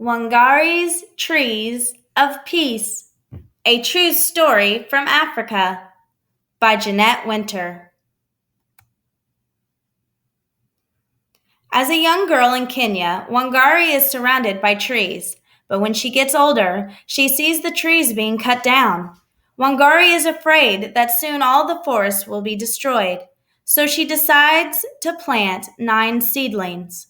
Wangari's Trees of Peace, a true story from Africa by Jeanette Winter. As a young girl in Kenya, Wangari is surrounded by trees, but when she gets older, she sees the trees being cut down. Wangari is afraid that soon all the forest will be destroyed, so she decides to plant 9 seedlings.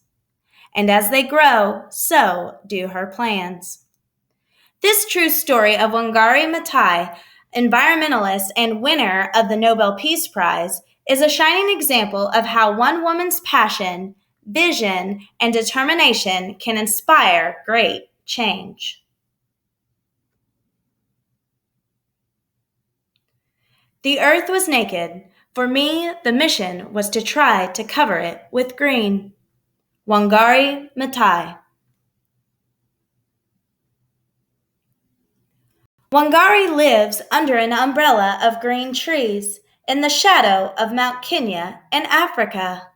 And as they grow, so do her plans. This true story of Wangari Maathai, environmentalist and winner of the Nobel Peace Prize, is a shining example of how one woman's passion, vision, and determination can inspire great change. The earth was naked. For me, the mission was to try to cover it with green. Wangari Maathai. Wangari lives under an umbrella of green trees in the shadow of Mount Kenya in Africa.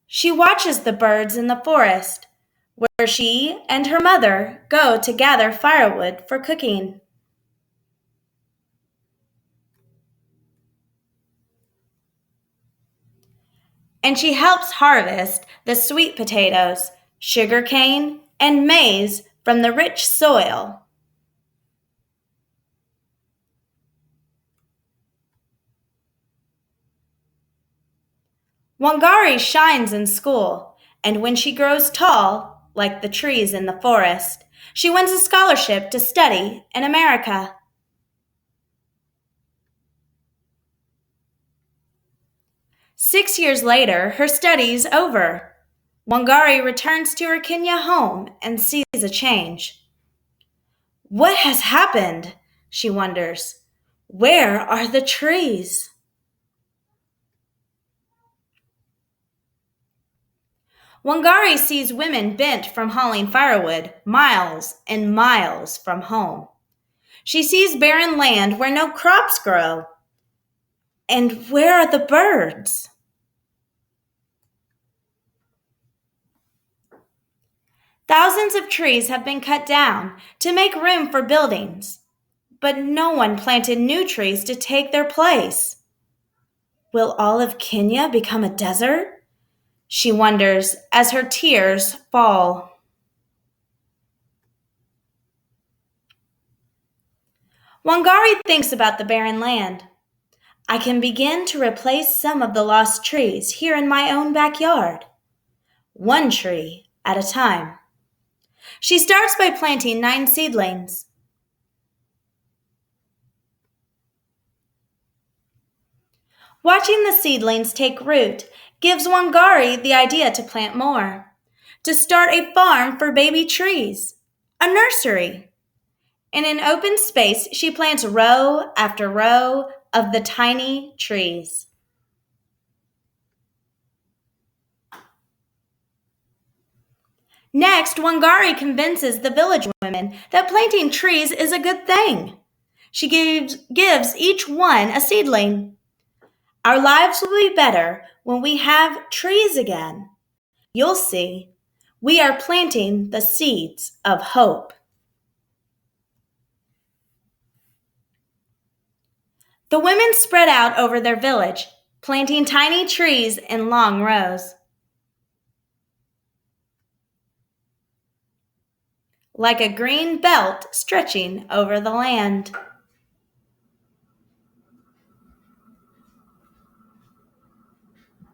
She watches the birds in the forest, where she and her mother go to gather firewood for cooking. And she helps harvest the sweet potatoes, sugarcane, and maize from the rich soil. Wangari shines in school, and when she grows tall, like the trees in the forest, she wins a scholarship to study in America. Six years later, her studies over. Wangari returns to her Kenya home and sees a change. What has happened? She wonders. Where are the trees? Wangari sees women bent from hauling firewood miles and miles from home. She sees barren land where no crops grow. And where are the birds? Thousands of trees have been cut down to make room for buildings, but no one planted new trees to take their place. Will all of Kenya become a desert? She wonders as her tears fall. Wangari thinks about the barren land. I can begin to replace some of the lost trees here in my own backyard, one tree at a time. She starts by planting 9 seedlings. Watching the seedlings take root gives Wangari the idea to plant more, to start a farm for baby trees, a nursery. In an open space, she plants row after row of the tiny trees. Next, Wangari convinces the village women that planting trees is a good thing. She gives each one a seedling. Our lives will be better when we have trees again. You'll see, we are planting the seeds of hope. The women spread out over their village, planting tiny trees in long rows. Like a green belt stretching over the land.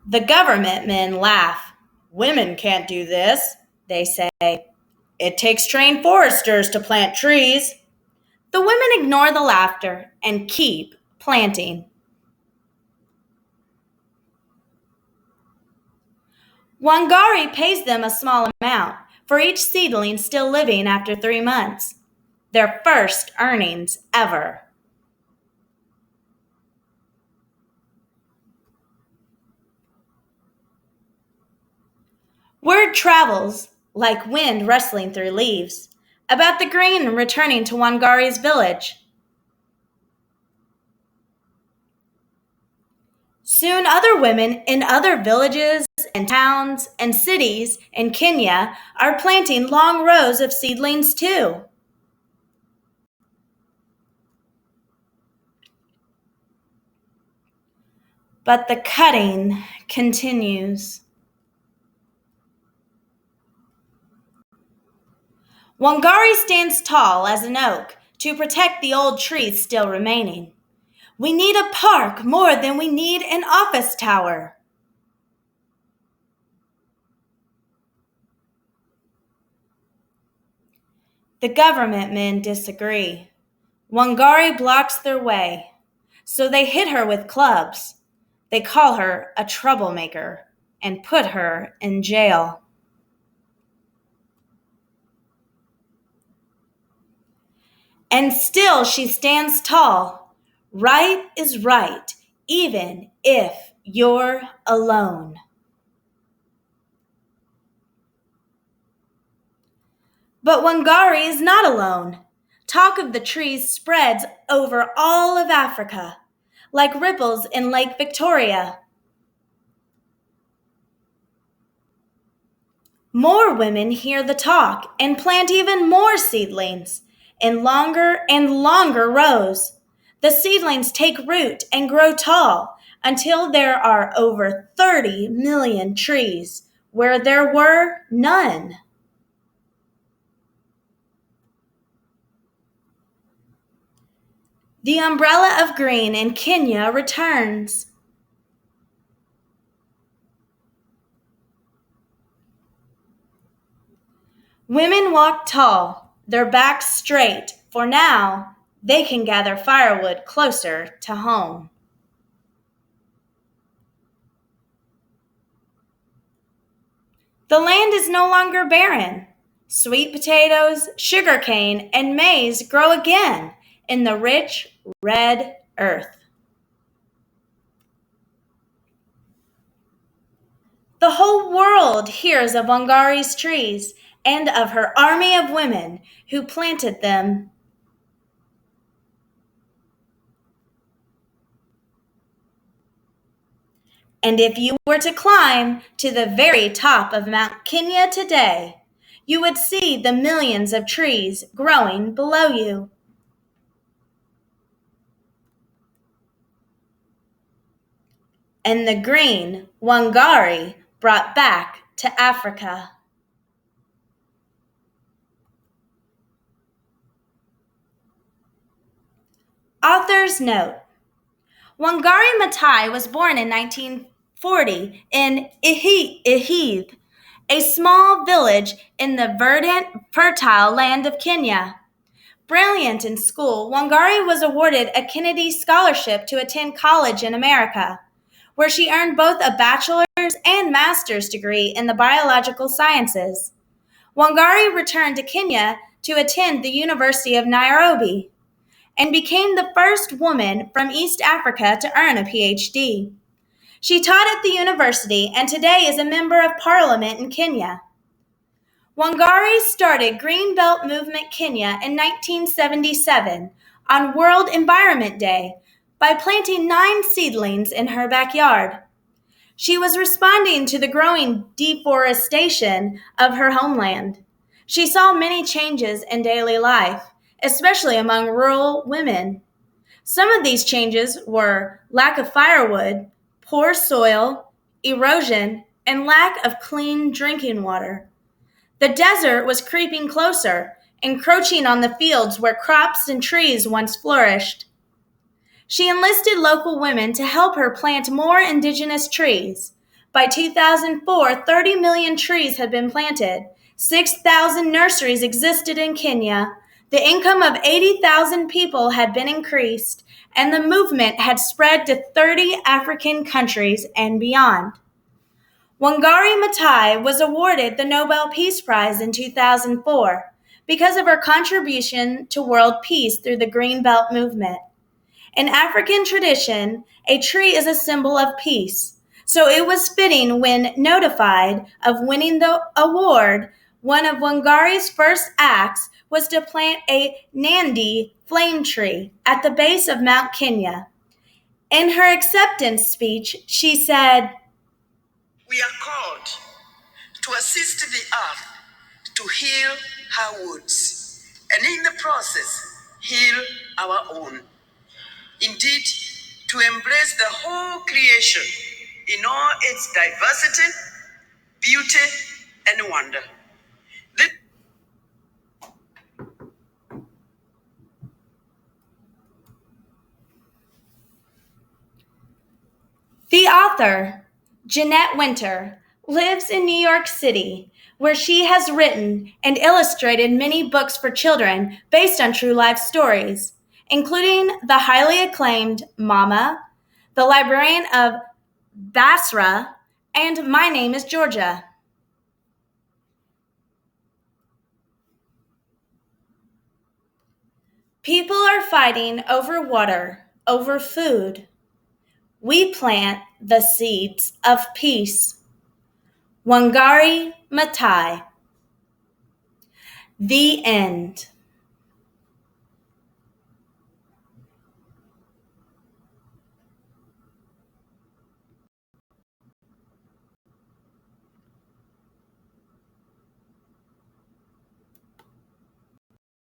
The government men laugh. Women can't do this, they say. It takes trained foresters to plant trees. The women ignore the laughter and keep planting. Wangari pays them a small amount for each seedling still living after 3 months, their first earnings ever. Word travels, like wind rustling through leaves, about the green returning to Wangari's village. Soon, other women in other villages and towns and cities in Kenya are planting long rows of seedlings too. But the cutting continues. Wangari stands tall as an oak to protect the old trees still remaining. We need a park more than we need an office tower. The government men disagree. Wangari blocks their way, so they hit her with clubs. They call her a troublemaker and put her in jail. And still she stands tall. Right is right, even if you're alone. But Wangari is not alone. Talk of the trees spreads over all of Africa, like ripples in Lake Victoria. More women hear the talk and plant even more seedlings in longer and longer rows. The seedlings take root and grow tall until there are over 30 million trees where there were none. The umbrella of green in Kenya returns. Women walk tall, their backs straight, for now they can gather firewood closer to home. The land is no longer barren. Sweet potatoes, sugarcane, and maize grow again in the rich red earth. The whole world hears of Wangari's trees and of her army of women who planted them. And if you were to climb to the very top of Mount Kenya today, you would see the millions of trees growing below you. And the green Wangari brought back to Africa. Author's note: Wangari Maathai was born in 1940 in Ihith, a small village in the verdant, fertile land of Kenya. Brilliant in school, Wangari was awarded a Kennedy Scholarship to attend college in America, where she earned both a bachelor's and master's degree in the biological sciences. Wangari returned to Kenya to attend the University of Nairobi and became the first woman from East Africa to earn a PhD. She taught at the university and today is a member of parliament in Kenya. Wangari started Greenbelt Movement Kenya in 1977 on World Environment Day by planting 9 seedlings in her backyard. She was responding to the growing deforestation of her homeland. She saw many changes in daily life, especially among rural women. Some of these changes were lack of firewood, poor soil, erosion, and lack of clean drinking water. The desert was creeping closer, encroaching on the fields where crops and trees once flourished. She enlisted local women to help her plant more indigenous trees. By 2004, 30 million trees had been planted. 6,000 nurseries existed in Kenya. The income of 80,000 people had been increased, and the movement had spread to 30 African countries and beyond. Wangari Maathai was awarded the Nobel Peace Prize in 2004 because of her contribution to world peace through the Green Belt movement. In African tradition, a tree is a symbol of peace, so it was fitting when notified of winning the award, one of Wangari's first acts was to plant a Nandi flame tree at the base of Mount Kenya. In her acceptance speech, she said, "We are called to assist the earth to heal her woods, and in the process, heal our own. Indeed, to embrace the whole creation in all its diversity, beauty, and wonder." This the author, Jeanette Winter, lives in New York City, where she has written and illustrated many books for children based on true life stories, including the highly acclaimed Mama, The Librarian of Basra, and My Name is Georgia. People are fighting over water, over food. We plant the seeds of peace. Wangari Maathai. The end.